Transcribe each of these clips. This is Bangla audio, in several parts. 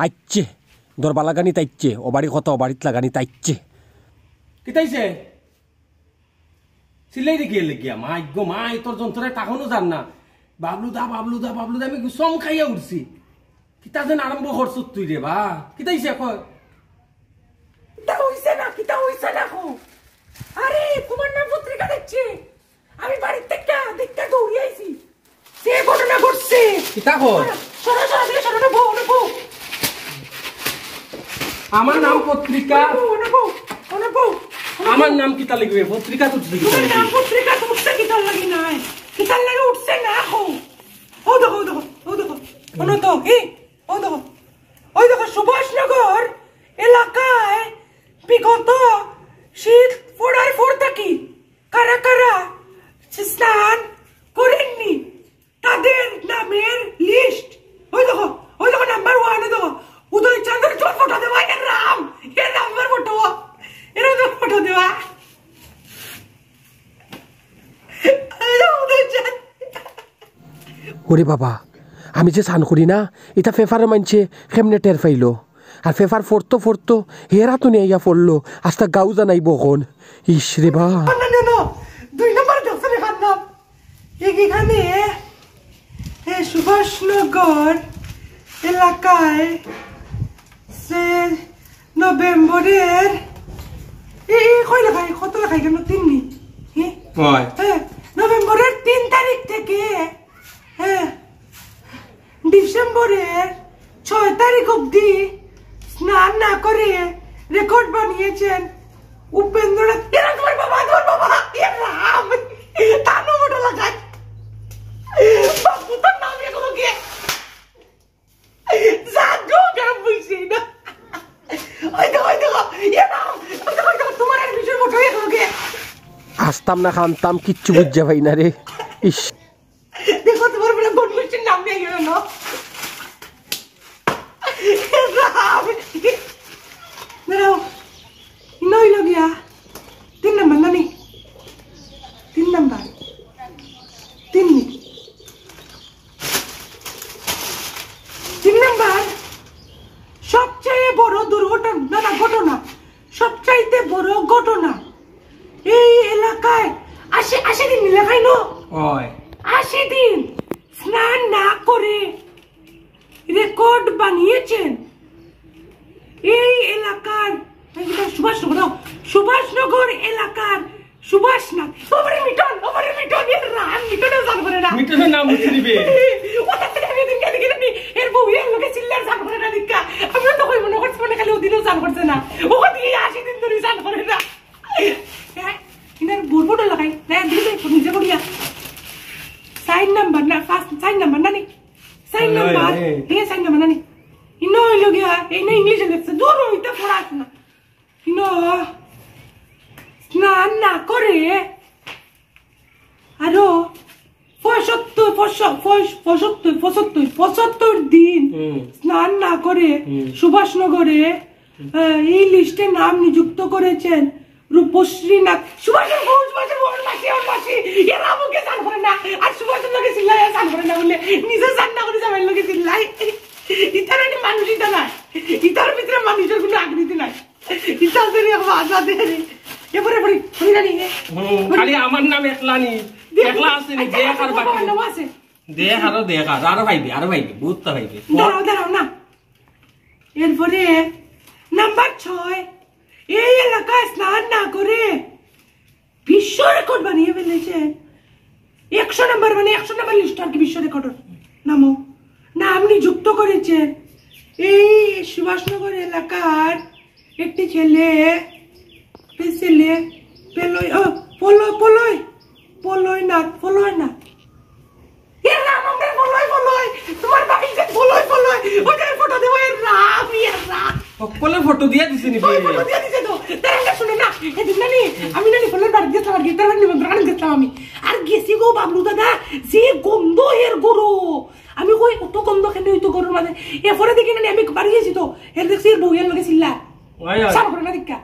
আইচ্ছে দরবা লাগানি তাইচ্ছে ও বাড়ি কত ও বাড়িত লাগানি তাইচ্ছে কি তাইছে সিলাই রেখে লেগিয়া মাই গো মাই তোর যন্ত্রে তখনও জান না বাবলুদা বাবলুদা বাবলুদা আমি সম খাইয়া উঠছি কিতা যেন আরম্ভ করছ তুই রে বা কি তাইছে কয় কিতা হইছে না কো আরে তোমার নাম পত্রিকা দেখছি আমি বাড়ি থেকে দেখতে দৌড়ি আইছি সে ঘটনা ঘটছে কিতা কয় সরো বউ আমার নাম পত্রিকা বউ আমার নাম কিতা লিখবে পত্রিকা তো কিতা লিখবে নাম পত্রিকা তো উঠছে কিতা লাগি নাই কিতা লাগি উঠছে না কো ও দেখো ওনো তো কি ওই দেখো সুভাষনগর এলাকায় বিগত শীত ফোড়ার ফোর থাকি কারা কারা স্নান করেননি তাদের নামের লিস্ট ওই দেখো নাম্বার 1 দেখো উদয় চন্দ্র চোর ফটো দেওয়া এর নাম্বার ফটো ফটো দেওয়া ওরে বাবা আমি যে স্নান করি না এটা ফেফারে মানছে কেমনে টের পাইলো আর ফেফার ফোরতো হেরা তো নিয়ে পড়লো আস্তা গাউ জানাইব এখন ইস রে বা না 2 নম্বর দেখছেন এখানে সুভাষনগর এলাকায় নভেম্বরের কয় লেখায় কত লেখায় কেন 3 নি নভেম্বরের 3 তারিখ থেকে ডিসেম্বরের 6 তারিখ অব্দি স্নান না করে রেকর্ড বানিয়েছেন উপেন্দ্রনাথ তোমার বাবা তানো মোটা লাগায় বাবু তোর নাম এগুলো কে জাগো কেন বুঝছি না ওই দেখো তোমার আর বিষয় মোটা এগুলো কে আসতাম না খানতাম কিচ্ছু বুঝছে ভাই না রে ইস দেখো তোমার বলে গণমিষ্টির নাম নিয়ে গেল না দাঁড়াও নই লগিয়া 3 নম্বর নানি 3 নম্বর 3 নম্বর সবচেয়ে বড় ঘটনা সবচাইতে বড় ঘটনা এই এলাকায় 80 দিন লেখাই নো 80 দিন স্নান না করে রেকর্ড বানিয়েছেন এই এলাকার সুভাষনগর এলাকার সুভাষনাথ মিটনের নাম মুছে দিবে এর বউ এর লোকে চিল্লার জান করে না দিকা আমরা তো কই মনে করছ মনে খালি ওদিনও জান করছে না ও দিয়ে 80 দিন ধরে জান করে না ইনার বুড়বুড় লাগাই না দিলে নিজে করিয়া 4 নাম্বার না ফার্স্ট 4 নাম্বার নানি 4 নাম্বার এই 4 নাম্বার নানি ইনো লগিয়া এই না ইংলিশে লেখছে দূর হইতে পড়াছ না ইনো স্নান না করে আরো 75 দিন স্নান না করে সুভাষনগরে এই লিস্টে নাম নিযুক্ত করেছেন রূপশ্রী নাথ সুভাষনগর মাসি এরা আমাকে জান করে না আর সুভাষনগরে চিল্লাই জান করে না বলে নিজে জান না করে যাবেন লোকে চিল্লাই ইতার মানুষ ইতা নাই ইতার ভিতরে মানুষের কোনো আকৃতি নাই ইতার দেরি আজা দেরি এবারে খালি আমার নাম একলা আছে নি দেখ আর বাকি আছে দেখ আরো ভাইবে বুঝতে ভাইবে দাঁড়াও না এরপরে নাম্বার 6 এই এলাকায় স্নান না করে বিশ্ব রেকর্ড বানিয়ে ফেলেছে 100 নম্বর লিস্ট আর কি বিশ্ব রেকর্ড নাম নিযুক্ত করেছে এই সুভাষনগর এলাকার একটি ছেলে পলয় না এর নাম আমাদের পলয় তোমার ভাই যে পলয় ওদের ফটো দেব এর রাম সকলে ফটো দিয়া দিছে নি ফটো দিয়া দিছে তো তারা শুনে না এদিন নানি আমি নানি পলয় বাড়ি গেছিলাম আর গিটার নিমন্ত্রণ গেছিলাম আমি আর গেছি গো বাবলু দাদা যে গন্ধ এর গরু আমি কই কত গন্ধ খেলে হইতো গরুর মাঝে এরপরে দেখি নানি আমি বাড়ি গেছি তো এর দেখছি এর বউয়ের লগে চিল্লা সার করে না দেখা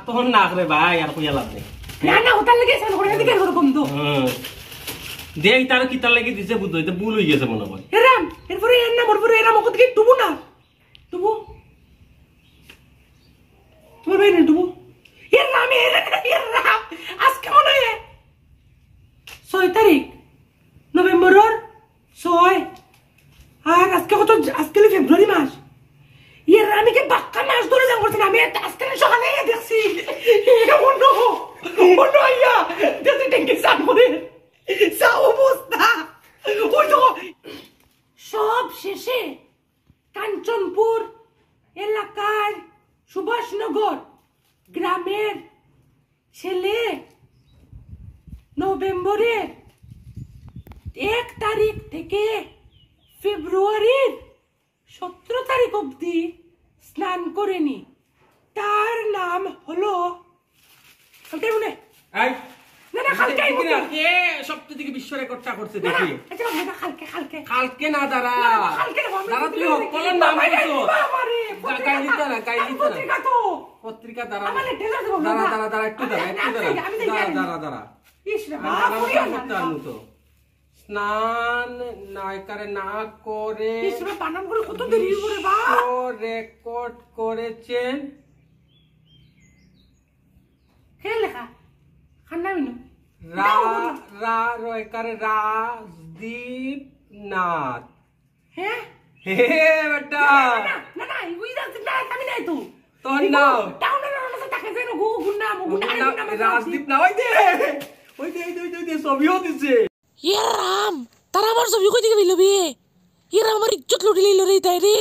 তোর নাক রে ভাই আর কইয়া লাভ নেই না ওটার লাগে সার করে না দেখা গন্ধ দেখ তার কিতার লাগি দিছে বুদ্ধ এটা ভুল হয়ে গেছে মনে হয় এরাম এরপরে এর নাম ওর পরে এরাম ওকে থেকে টুবু না টুবু তোমার ভাই না টুবু এরাম আজকে মনে হয় 6 তারিখ নভেম্বরের 6 আর আজকে কত আজকে ফেব্রুয়ারি মাস এরামিকে বাক্কা মাস ধরে যান করছেন আমি আজকে সকালে দেখছি অন্য আইয়া দেখছি ট্যাঙ্কি সান করে সা অবস্থা ওই তো সব শেষে কাঞ্চনপুর এলাকার সুভাষনগর গ্রামের ছেলে নভেম্বরের 1 তারিখ থেকে ফেব্রুয়ারির 17 তারিখ অবধি স্নান করেনি তার নাম হলো কালকে মনে এই না না কালকে কে সপ্তাহ থেকে বিশ্ব রেকর্ডটা করছে দেখি আচ্ছা না কালকে কালকে না দাঁড়া কালকে দাঁড়া তুই হকলের নাম বলছো বাবারে পত্রিকা তো পত্রিকা দাঁড়া আমারে টেলার দেব দাঁড়া একটু দাঁড়া ইস রে বাবা তো স্নান না করে না করে ইস রে বানান করে কত দেরি করে বা রেকর্ড করেছেন কে লেখা খান্না মিনু রাজদীপ নাথ হ্যাঁ হে বেটা না না ওই রাজদীপ নাথ আমি নাই তো তোর নাম টাউনের রাস্তা তাকে যেন গুন্না রাজদীপ না ওই দে ছবিও দিছে রাম তারা আমার ছবি কই দিকে বিলবি এরা আমার ইজ্জত লুটি লইল রে তাই রে